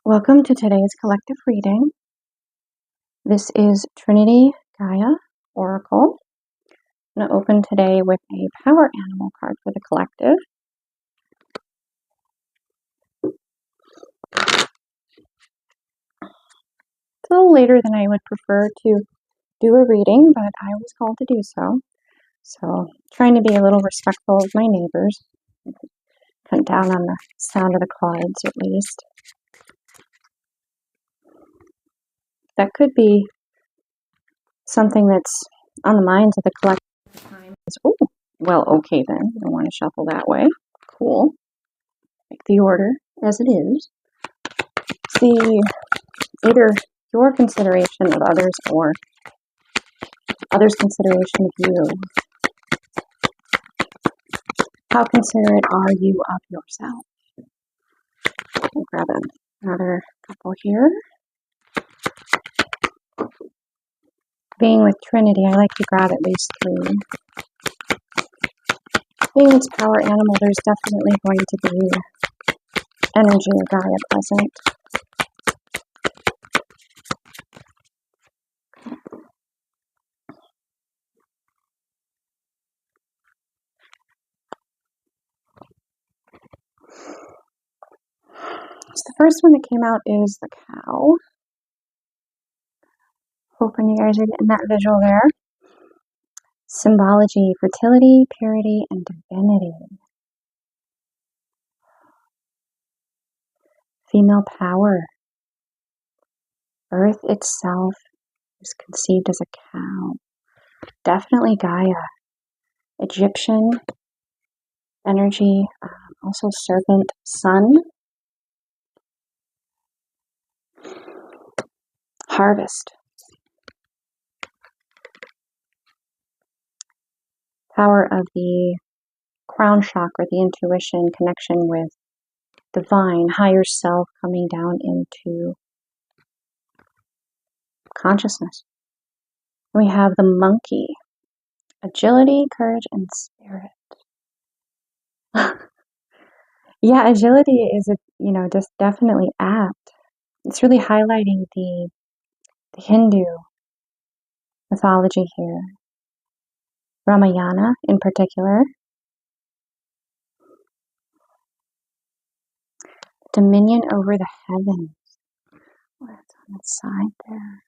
Welcome to today's collective reading. This is Trinity Gaia Oracle. I'm going to open today with a power animal card for the collective. It's a little later than I would prefer to do a reading, but I was called to do so. So, trying to be a little respectful of my neighbors. Cut down on the sound of the cards, at least. That could be something that's on the minds of the collective at the time. Oh, well, okay then. I don't want to shuffle that way. Cool. Make the order as it is. See either your consideration of others or others' consideration of you. How considerate are you of yourself? I'll grab another couple here. Being with Trinity, I like to grab at least 3. Being its power animal, there's definitely going to be energy of Gaia present. So the first one that came out is the cow. Hoping you guys are getting that visual there. Symbology, fertility, purity, and divinity. Female power. Earth itself is conceived as a cow. Definitely Gaia. Egyptian energy, also serpent, sun. Harvest. Power of the crown chakra, the intuition, connection with divine, higher self coming down into consciousness. We have the monkey. Agility, courage, and spirit. Yeah, agility is, just definitely apt. It's really highlighting the Hindu mythology here. Ramayana in particular. Dominion over the heavens. Oh, that's on the side there.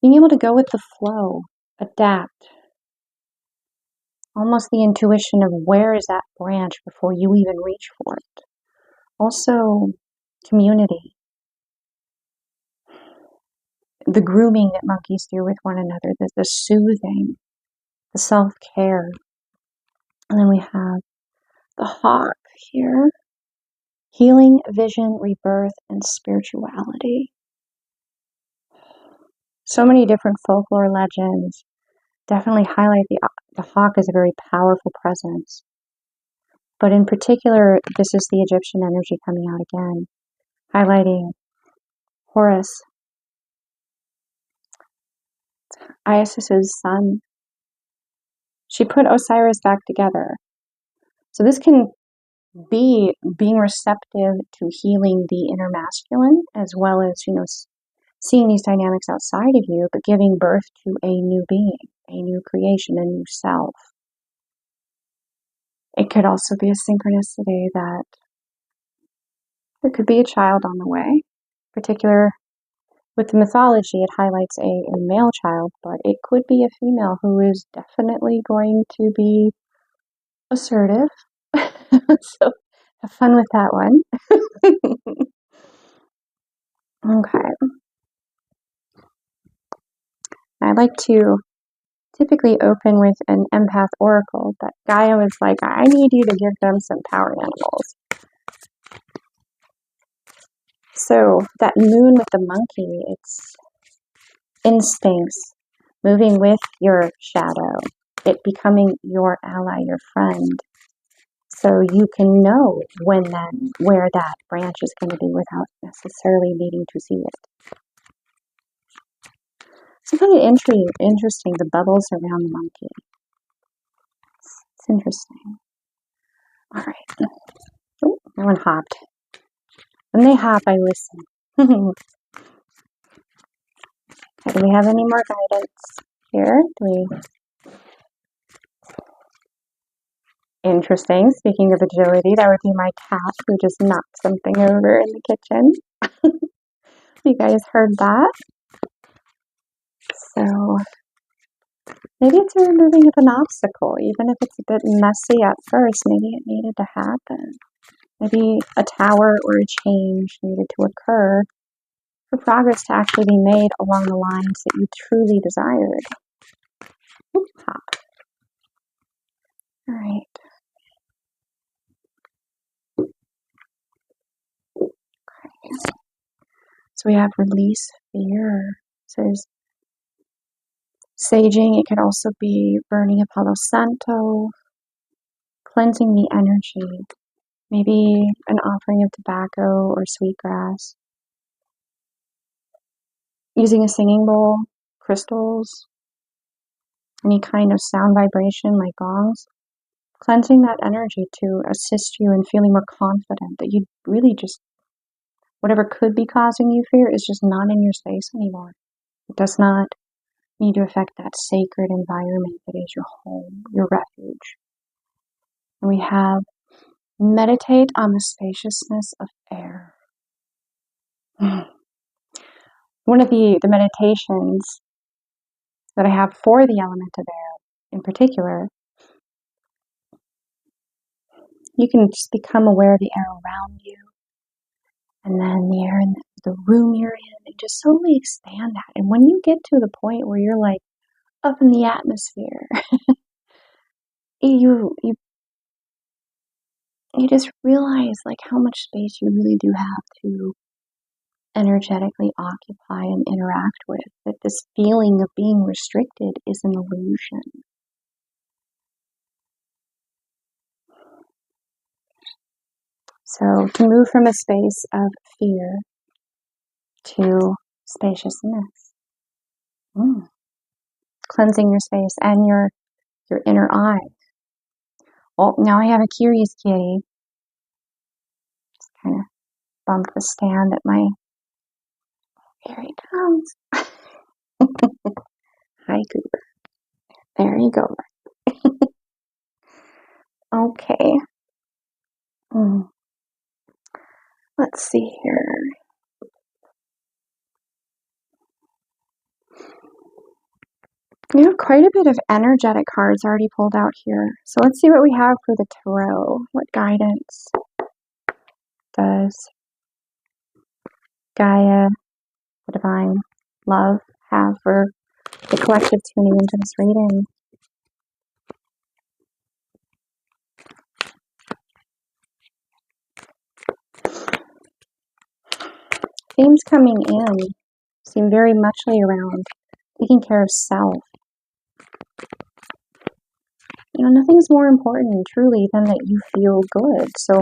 Being able to go with the flow, adapt. Almost the intuition of where is that branch before you even reach for it. Also, community. The grooming that monkeys do with one another, the soothing, the self-care. And then we have the hawk here. Healing, vision, rebirth, and spirituality. So many different folklore legends definitely highlight the hawk as a very powerful presence. But in particular, this is the Egyptian energy coming out again, highlighting Horus, Isis's son. She put Osiris back together. So this can be being receptive to healing the inner masculine, as well as, seeing these dynamics outside of you, but giving birth to a new being, a new creation, a new self. It could also be a synchronicity that there could be a child on the way. In particular, with the mythology, it highlights a male child, but it could be a female who is definitely going to be assertive. So have fun with that one. Okay. I like to typically open with an empath oracle, but Gaia was like, I need you to give them some power animals. So that moon with the monkey, it's instincts, moving with your shadow, it becoming your ally, your friend. So you can know where that branch is going to be without necessarily needing to see it. So kind of interesting, the bubbles around the monkey. It's interesting. All right. Oh, that one hopped. And they hop, I listen. Do we have any more guidance here? Interesting. Speaking of agility, that would be my cat who just knocked something over in the kitchen. You guys heard that? So maybe it's a removing of an obstacle, even if it's a bit messy at first. Maybe it needed to happen. Maybe a tower or a change needed to occur for progress to actually be made along the lines that you truly desired. Hop. All right. Okay. So we have release fear. So there's saging. It could also be burning a Palo Santo, cleansing the energy. Maybe an offering of tobacco or sweetgrass. Using a singing bowl, crystals, any kind of sound vibration like gongs. Cleansing that energy to assist you in feeling more confident that you really just, whatever could be causing you fear is just not in your space anymore. It does not need to affect that sacred environment that is your home, your refuge. And we have meditate on the spaciousness of air. One of the meditations that I have for the element of air in particular, you can just become aware of the air around you and then the air in the room you're in, and just slowly expand that. And when you get to the point where you're like up in the atmosphere, you just realize like how much space you really do have to energetically occupy and interact with, that this feeling of being restricted is an illusion. So to move from a space of fear to spaciousness, cleansing your space and your inner eye. Oh, now I have a curious kitty. Just kind of bump the stand at my. Here he comes. Hi, Cooper. There you go. Okay. Let's see here. We have quite a bit of energetic cards already pulled out here. So let's see what we have for the tarot. What guidance does Gaia, the divine love, have for the collective tuning into this reading? Themes coming in seem very muchly around taking care of self. You know, nothing's more important truly than that you feel good. So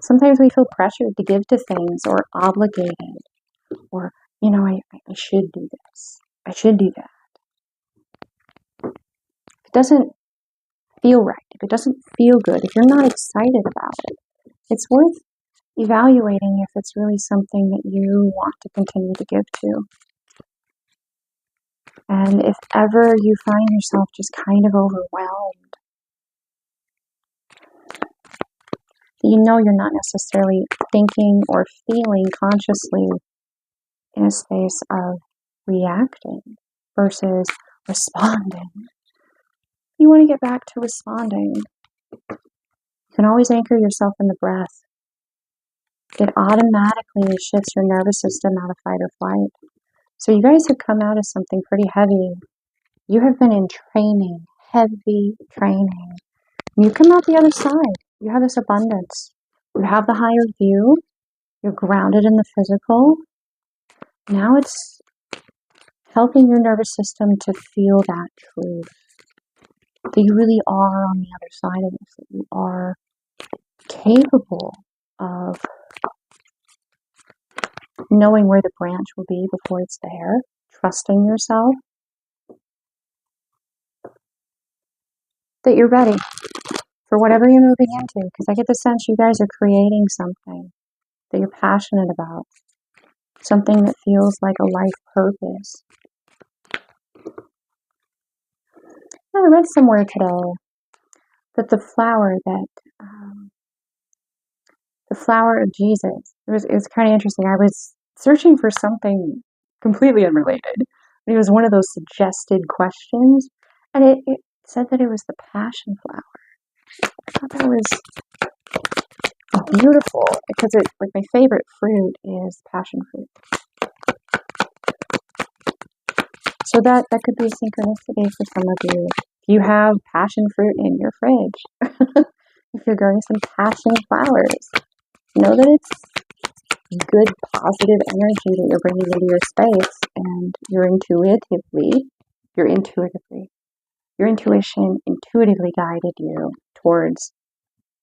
sometimes we feel pressured to give to things, or obligated, or, you know, I should do this. I should do that. If it doesn't feel right, if it doesn't feel good, if you're not excited about it, it's worth evaluating if it's really something that you want to continue to give to. And if ever you find yourself just kind of overwhelmed, you know you're not necessarily thinking or feeling consciously in a space of reacting versus responding. You want to get back to responding. You can always anchor yourself in the breath. It automatically shifts your nervous system out of fight or flight. So you guys have come out of something pretty heavy. You have been in training, heavy training. You come out the other side. You have this abundance. You have the higher view. You're grounded in the physical. Now it's helping your nervous system to feel that truth. That you really are on the other side of this. That you are capable of knowing where the branch will be before it's there. Trusting yourself. That you're ready for whatever you're moving into. Because I get the sense you guys are creating something. that you're passionate about, something that feels like a life purpose. I read somewhere today that the flower of Jesus, it was kind of interesting. I was searching for something completely unrelated. It was one of those suggested questions, and it said that it was the passion flower. I thought that was beautiful, because like my favorite fruit is passion fruit. So that could be a synchronicity for some of you. If you have passion fruit in your fridge, if you're growing some passion flowers, know that it's good, positive energy that you're bringing into your space, and your intuition intuitively guided you towards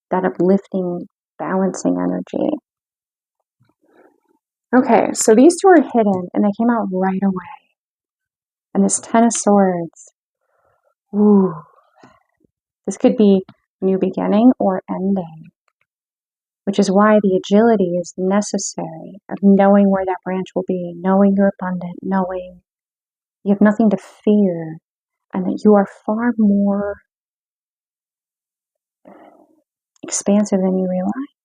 that uplifting, balancing energy. Okay, so these two are hidden, and they came out right away. And this Ten of Swords, ooh, this could be new beginning or ending, which is why the agility is necessary of knowing where that branch will be, knowing you're abundant, knowing you have nothing to fear, and that you are far more expansive than you realize.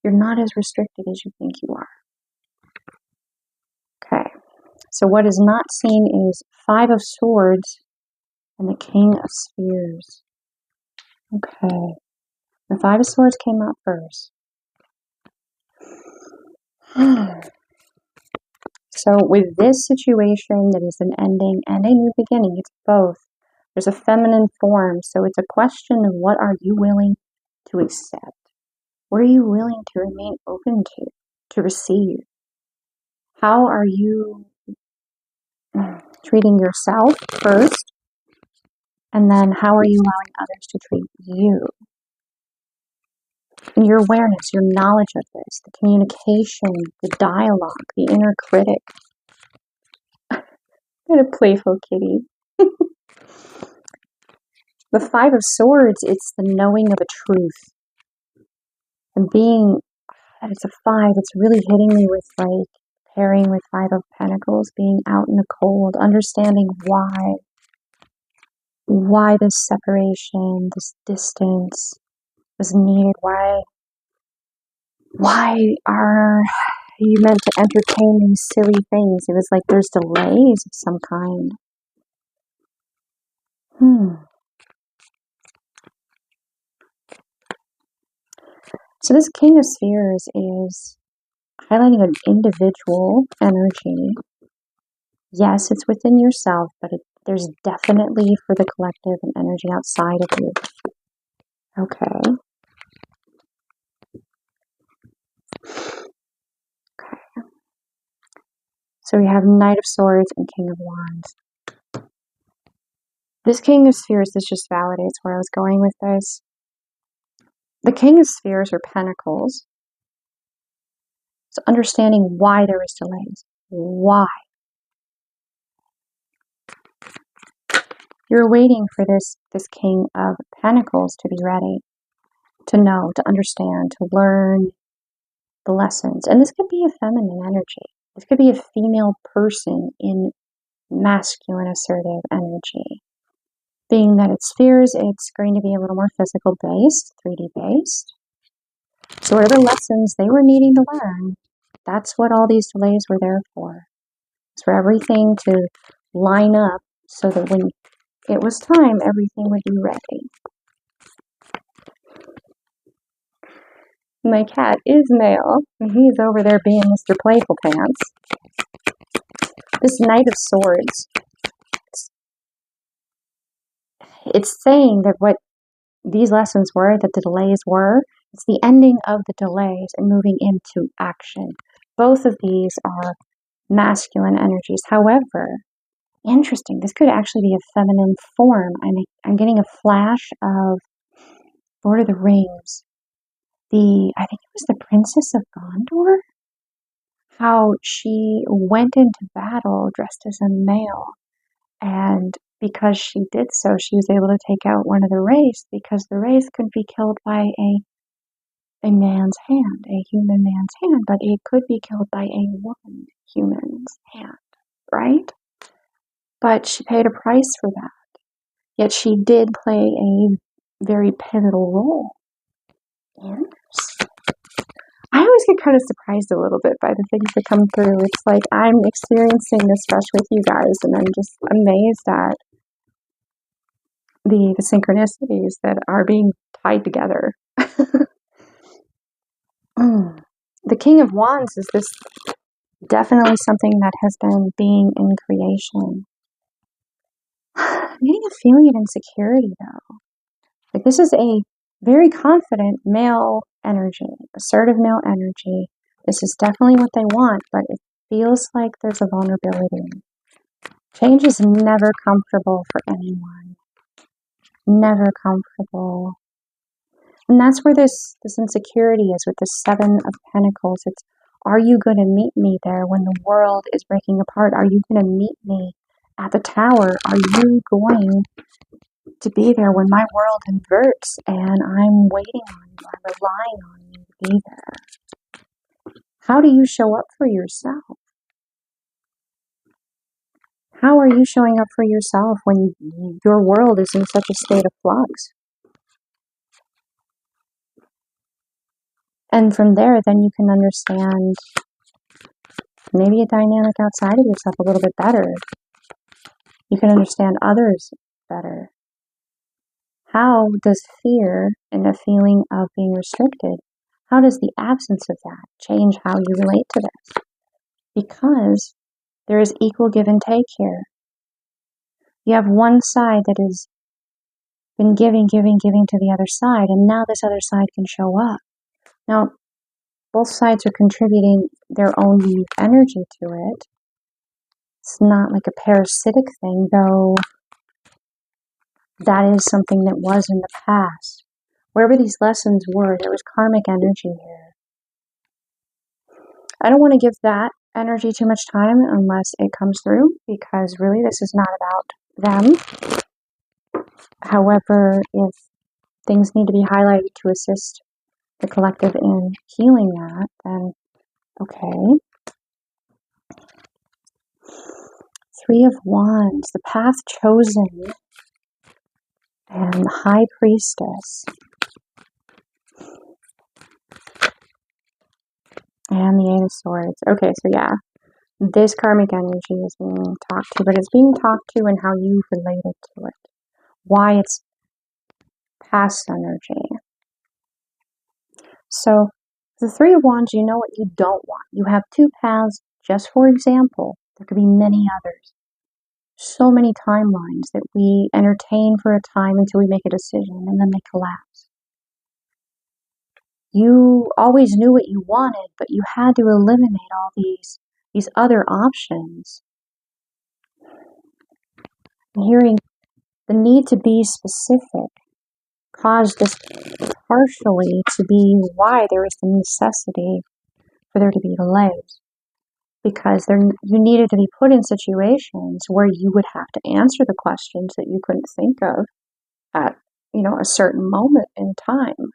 You're not as restricted as you think you are. Okay, so what is not seen is Five of Swords and the King of Spheres. Okay, the Five of Swords came out first. So with this situation that is an ending and a new beginning, it's both. There's a feminine form, so it's a question of what are you willing to accept? What are you willing to remain open to receive? How are you treating yourself first? And then how are you allowing others to treat you? And your awareness, your knowledge of this, the communication, the dialogue, the inner critic. What a playful kitty. The Five of Swords, it's the knowing of a truth. And being that it's a five, it's really hitting me with like pairing with Five of Pentacles, being out in the cold, understanding why this separation, this distance was needed, why are you meant to entertain these silly things? It was like there's delays of some kind. So this King of Spheres is highlighting an individual energy. Yes, it's within yourself, but there's definitely for the collective an energy outside of you. Okay. So we have Knight of Swords and King of Wands. This King of Spheres, this just validates where I was going with this. The King of Spheres are pentacles. So understanding why there was delays. Why? You're waiting for this King of Pentacles to be ready, to know, to understand, to learn the lessons. And this could be a feminine energy. This could be a female person in masculine assertive energy. Being that it's spheres, it's going to be a little more physical based, 3D based. So whatever lessons they were needing to learn, that's what all these delays were there for. It's for everything to line up so that when it was time, everything would be ready. My cat is male, and he's over there being Mr. Playful Pants. This Knight of Swords, it's saying that what these lessons were, that the delays were, it's the ending of the delays and moving into action. Both of these are masculine energies. However, interesting, this could actually be a feminine form. I'm getting a flash of Lord of the Rings. I think it was the Princess of Gondor, how she went into battle dressed as a male, and because she did so, she was able to take out one of the race, because the race could be killed by a a man's hand, a human man's hand, but it could be killed by a woman human's hand, right? But she paid a price for that. Yet she did play a very pivotal role in this. I always get kind of surprised a little bit by the things that come through. It's like I'm experiencing this fresh with you guys, and I'm just amazed at the synchronicities that are being tied together. The King of Wands is this definitely something that has been being in creation. I'm getting a feeling of insecurity, though. Like, this is a very confident male energy, assertive male energy. This is definitely what they want, but it feels like there's a vulnerability. Change is never comfortable for anyone. Never comfortable. And that's where this insecurity is with the Seven of Pentacles. It's, are you going to meet me there when the world is breaking apart? Are you going to meet me at the tower? Are you going to be there when my world inverts and I'm waiting on you, I'm relying on you to be there? How do you show up for yourself? How are you showing up for yourself when your world is in such a state of flux? And from there, then you can understand maybe a dynamic outside of yourself a little bit better. You can understand others better. How does fear and the feeling of being restricted, how does the absence of that change how you relate to this? Because there is equal give and take here. You have one side that has been giving to the other side, and now this other side can show up. Now, both sides are contributing their own unique energy to it. It's not like a parasitic thing, though that is something that was in the past. Wherever these lessons were, there was karmic energy here. I don't want to give that energy too much time unless it comes through, because really this is not about them. However, if things need to be highlighted to assist the collective in healing that, then okay. Three of Wands, the path chosen, and High Priestess, and the Eight of Swords. Okay, so yeah, this karmic energy is being talked to, but it's being talked to and how you related to it. Why it's past energy. So, the Three of Wands, you know what you don't want. You have two paths, just for example. There could be many others. So many timelines that we entertain for a time until we make a decision, and then they collapse. You always knew what you wanted, but you had to eliminate all these other options. And hearing the need to be specific caused this partially to be why there was the necessity for there to be delays. Because you needed to be put in situations where you would have to answer the questions that you couldn't think of at, a certain moment in time.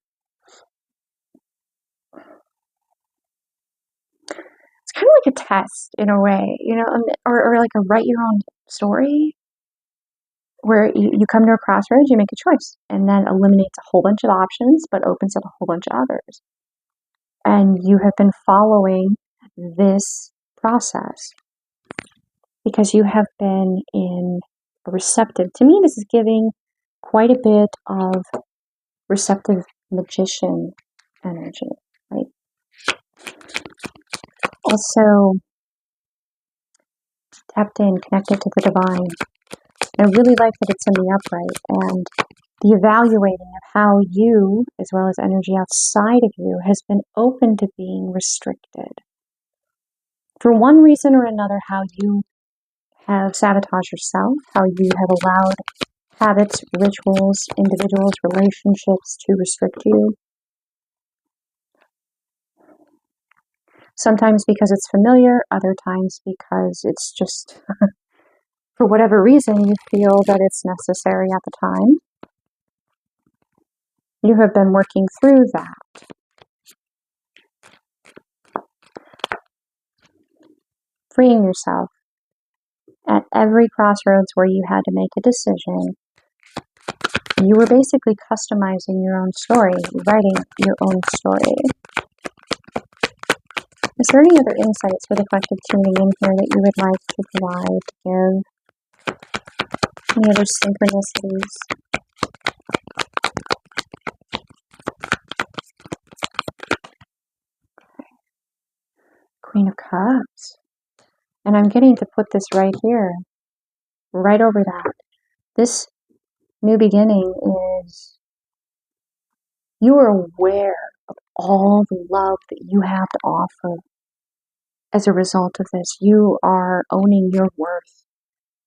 It's kind of like a test in a way, or like a write your own story, where you come to a crossroads, you make a choice, and then eliminates a whole bunch of options, but opens up a whole bunch of others. And you have been following this process because you have been in a receptive. To me, this is giving quite a bit of receptive magician energy, right? Also tapped in, connected to the divine. I really like that it's in the upright, and the evaluating of how you, as well as energy outside of you, has been open to being restricted. For one reason or another, how you have sabotaged yourself, how you have allowed habits, rituals, individuals, relationships to restrict you. Sometimes because it's familiar, other times because it's just, for whatever reason, you feel that it's necessary at the time. You have been working through that. freeing yourself at every crossroads where you had to make a decision. You were basically customizing your own story, writing your own story. Is there any other insights for the collective tuning in here that you would like to provide, give? Any other synchronicities? Queen of Cups. And I'm getting to put this right here, right over that. This new beginning is, you are aware of all the love that you have to offer. As a result of this, you are owning your worth.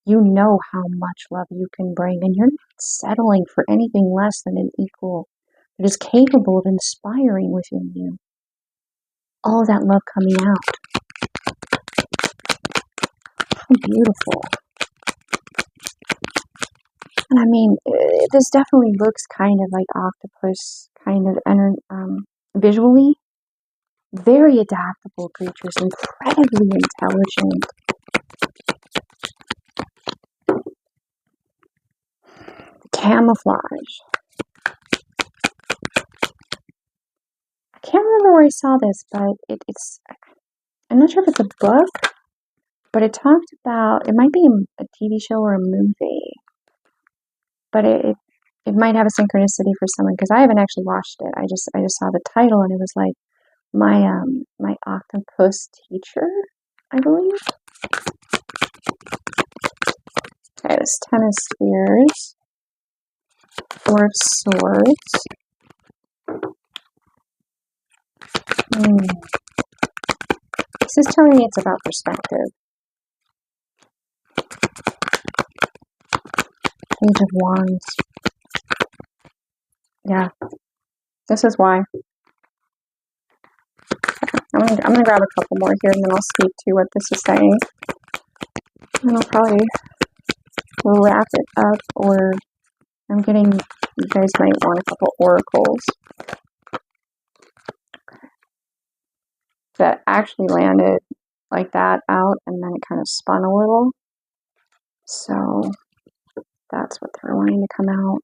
You know how much love you can bring, and you're not settling for anything less than an equal that is capable of inspiring within you. All that love coming out. How beautiful. And I mean, this definitely looks kind of like octopus, kind of visually. Very adaptable creatures, incredibly intelligent. Camouflage. I can't remember where I saw this, but it's, I'm not sure if it's a book, but it talked about, it might be a TV show or a movie, but it might have a synchronicity for someone, because I haven't actually watched it. I just saw the title, and it was like, my octopus teacher, I believe. Okay, this 10 of Spheres, 4 of Swords. This is telling me it's about perspective. Page of Wands. Yeah, this is why. I'm gonna grab a couple more here, and then I'll speak to what this is saying. And I'll probably wrap it up, or I'm getting, you guys might want a couple oracles that actually landed like that out, and then it kind of spun a little. So that's what they're wanting to come out.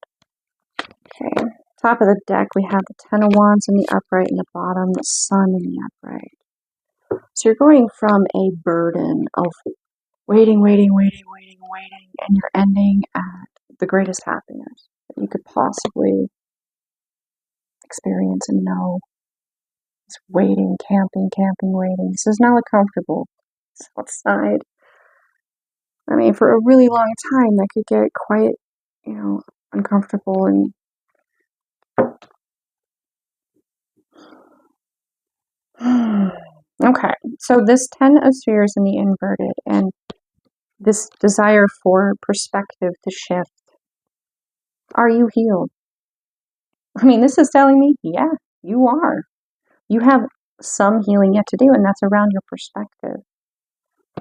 Okay, top of the deck we have the 10 of Wands in the upright, and the bottom the Sun in the upright. So you're going from a burden of waiting, and you're ending at the greatest happiness that you could possibly experience and know. It's waiting, camping, waiting. This does not look comfortable. It's outside. I mean, for a really long time, that could get quite, uncomfortable. And okay, so this 10 of Spheres in the inverted, and this desire for perspective to shift. Are you healed? I mean, this is telling me, yeah, you are. You have some healing yet to do, and that's around your perspective.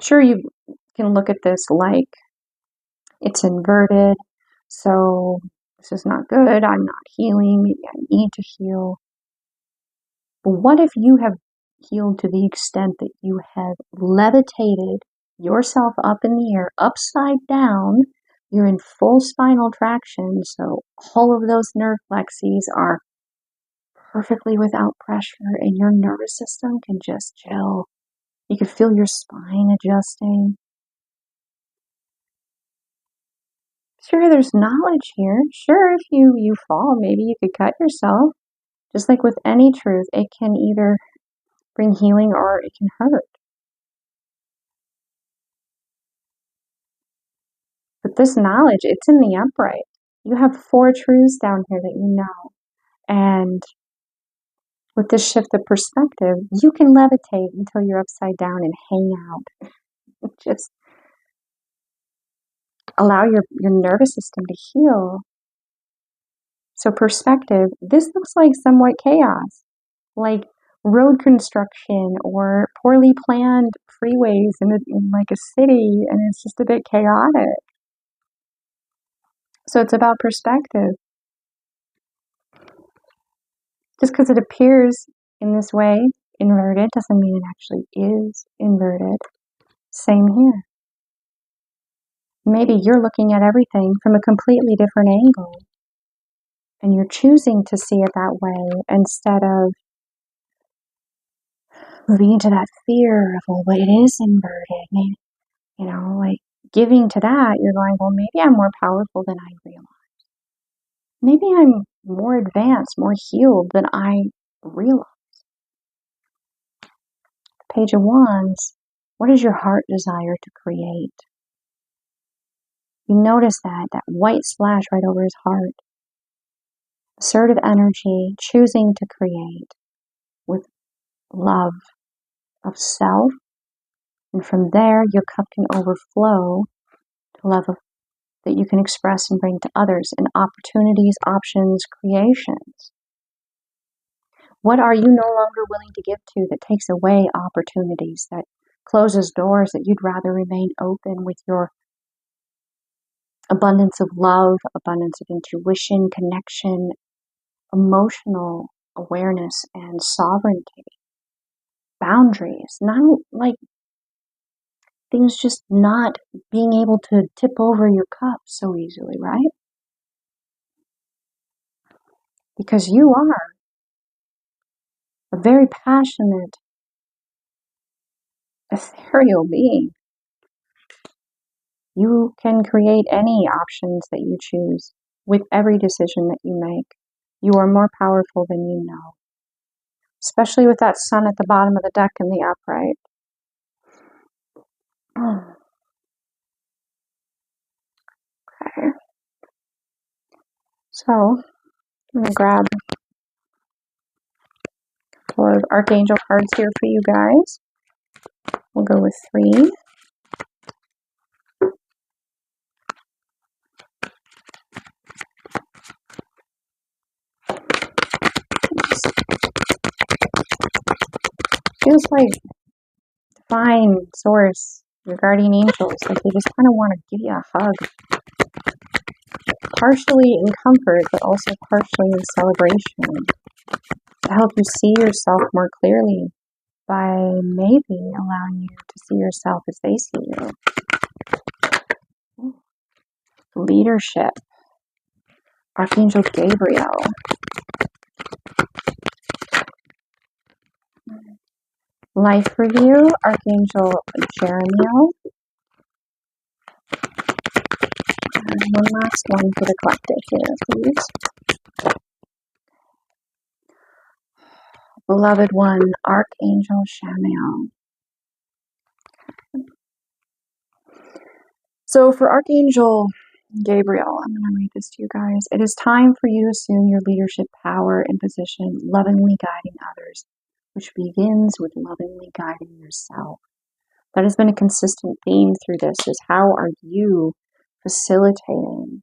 Sure, you can look at this like it's inverted, so this is not good, I'm not healing, maybe I need to heal. But what if you have healed to the extent that you have levitated yourself up in the air, upside down, you're in full spinal traction, so all of those nerve plexes are perfectly without pressure, and your nervous system can just chill. You can feel your spine adjusting. Sure, there's knowledge here. Sure, if you fall, maybe you could cut yourself. Just like with any truth, it can either bring healing or it can hurt. But this knowledge, it's in the upright. You have 4 truths down here that you know. And with this shift of perspective, you can levitate until you're upside down and hang out. Just allow your nervous system to heal. So perspective, this looks like somewhat chaos, like road construction or poorly planned freeways in like a city, and it's just a bit chaotic. So it's about perspective. Just because it appears in this way, inverted, doesn't mean it actually is inverted. Same here. Maybe you're looking at everything from a completely different angle, and you're choosing to see it that way instead of moving into that fear of, well, it is inverted. Maybe, like giving to that, you're going, well, maybe I'm more powerful than I realize. Maybe I'm more advanced, more healed than I realize. Page of Wands, what does your heart desire to create? You notice that white splash right over his heart. Assertive energy, choosing to create with love of self. And from there, your cup can overflow to love that you can express and bring to others in opportunities, options, creations. What are you no longer willing to give to that takes away opportunities, that closes doors that you'd rather remain open with your abundance of love, abundance of intuition, connection, emotional awareness, and sovereignty? Boundaries, not like things just not being able to tip over your cup so easily, right? Because you are a very passionate, ethereal being. You can create any options that you choose with every decision that you make. You are more powerful than you know. Especially with that sun at the bottom of the deck in the upright. Okay. So, I'm going to grab a couple of Archangel cards here for you guys. We'll go with 3. Feels like divine source, your guardian angels, like they just kind of want to give you a hug. Partially in comfort, but also partially in celebration. To help you see yourself more clearly by maybe allowing you to see yourself as they see you. Leadership. Archangel Gabriel. Life review. Archangel Jeremiel. And one last one for the collective here, please. Beloved one, Archangel Shamiel. So for Archangel Gabriel, I'm going to read this to you guys. It is time for you to assume your leadership power and position, lovingly guiding others, which begins with lovingly guiding yourself. That has been a consistent theme through this, is how are you facilitating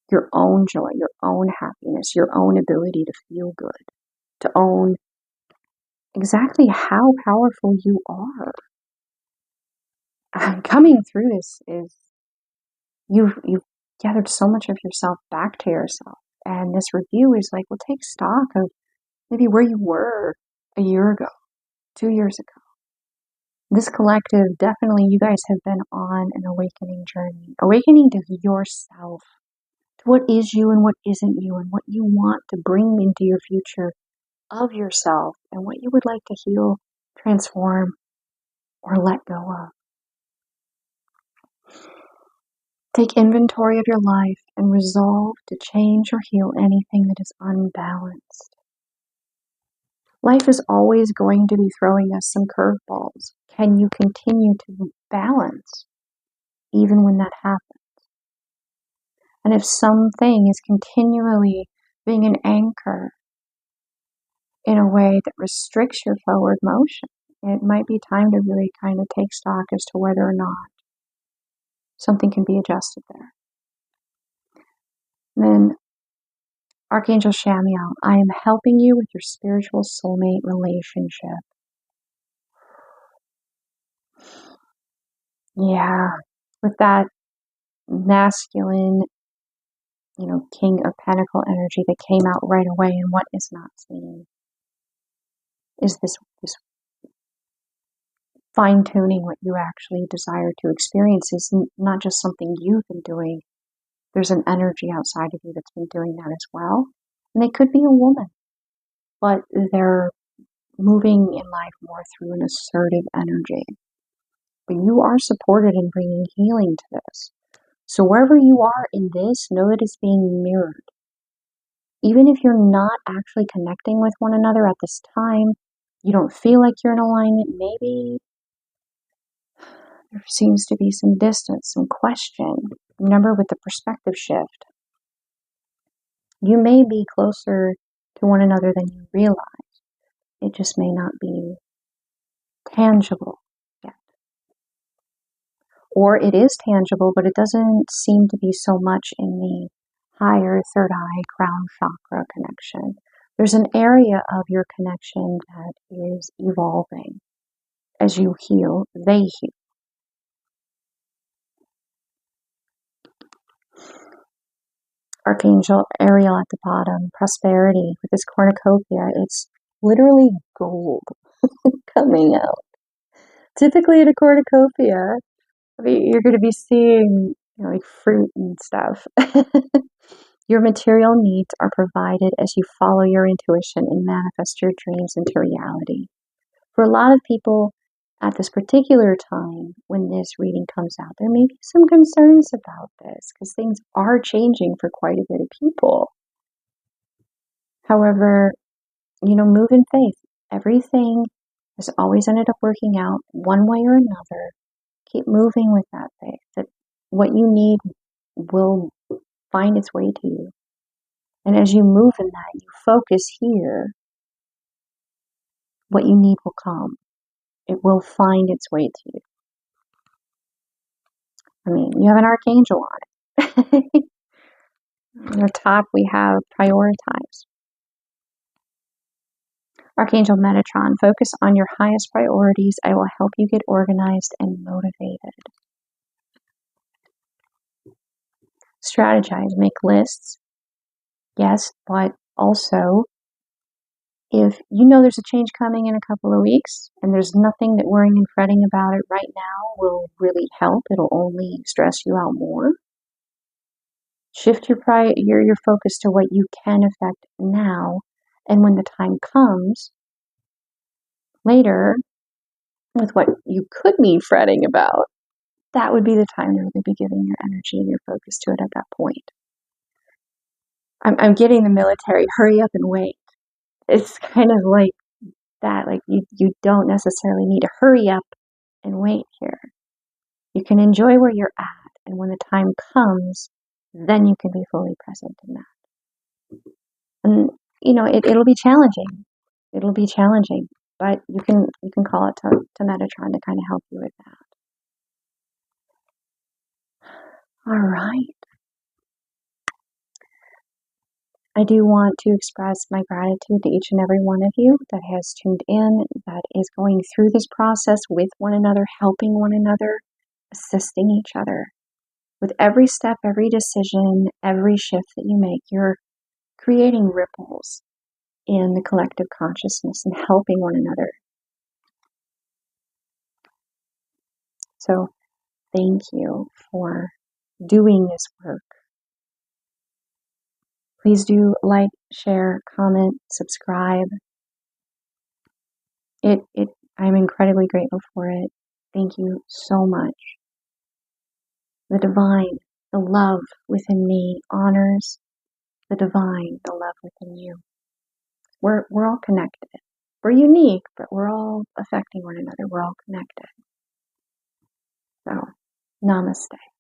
your own joy, your own happiness, your own ability to feel good, to own exactly how powerful you are. Coming through this is you've gathered so much of yourself back to yourself. And this review is like, well, take stock of maybe where you were a year ago, 2 years ago. This collective, definitely you guys have been on an awakening journey, awakening to yourself, to what is you and what isn't you, and what you want to bring into your future of yourself, and what you would like to heal, transform, or let go of. Take inventory of your life and resolve to change or heal anything that is unbalanced. Life is always going to be throwing us some curveballs. Can you continue to balance even when that happens? And if something is continually being an anchor in a way that restricts your forward motion, it might be time to really kind of take stock as to whether or not something can be adjusted there. And then Archangel Shamiel, I am helping you with your spiritual soulmate relationship. Yeah, with that masculine, King of Pentacle energy that came out right away, and what is not seen is this fine-tuning what you actually desire to experience is not just something you've been doing. There's an energy outside of you that's been doing that as well. And they could be a woman, but they're moving in life more through an assertive energy. But you are supported in bringing healing to this. So wherever you are in this, know that it's being mirrored. Even if you're not actually connecting with one another at this time, you don't feel like you're in alignment, maybe there seems to be some distance, some question. Remember, with the perspective shift, you may be closer to one another than you realize. It just may not be tangible yet. Or it is tangible, but it doesn't seem to be so much in the higher third eye, crown chakra connection. There's an area of your connection that is evolving. As you heal, they heal. Archangel Ariel at the bottom, prosperity with this cornucopia. It's literally gold coming out. Typically at a cornucopia, you're going to be seeing like fruit and stuff. Your material needs are provided as you follow your intuition and manifest your dreams into reality. For a lot of people at this particular time, when this reading comes out, there may be some concerns about this because things are changing for quite a bit of people. However, move in faith. Everything has always ended up working out one way or another. Keep moving with that faith that what you need will find its way to you. And as you move in that, you focus here, what you need will come. It will find its way to you. I mean, you have an archangel on it. On the top, we have prioritize. Archangel Metatron, focus on your highest priorities. I will help you get organized and motivated. Strategize, make lists. Yes, but also, if you know there's a change coming in a couple of weeks and there's nothing that worrying and fretting about it right now will really help, it'll only stress you out more. Shift your focus to what you can affect now, and when the time comes later with what you could be fretting about, that would be the time to really be giving your energy and your focus to it at that point. I'm getting the military, hurry up and wait. It's kind of like that, like you don't necessarily need to hurry up and wait here. You can enjoy where you're at, and when the time comes, then you can be fully present in that. And it'll be challenging. It'll be challenging, but you can call it to Metatron to kind of help you with that. All right. I do want to express my gratitude to each and every one of you that has tuned in, that is going through this process with one another, helping one another, assisting each other. With every step, every decision, every shift that you make, you're creating ripples in the collective consciousness and helping one another. So thank you for doing this work. Please do like, share, comment, subscribe. I'm incredibly grateful for it. Thank you so much. The divine, the love within me honors the divine, the love within you. We're all connected. We're unique, but we're all affecting one another. We're all connected. So, namaste.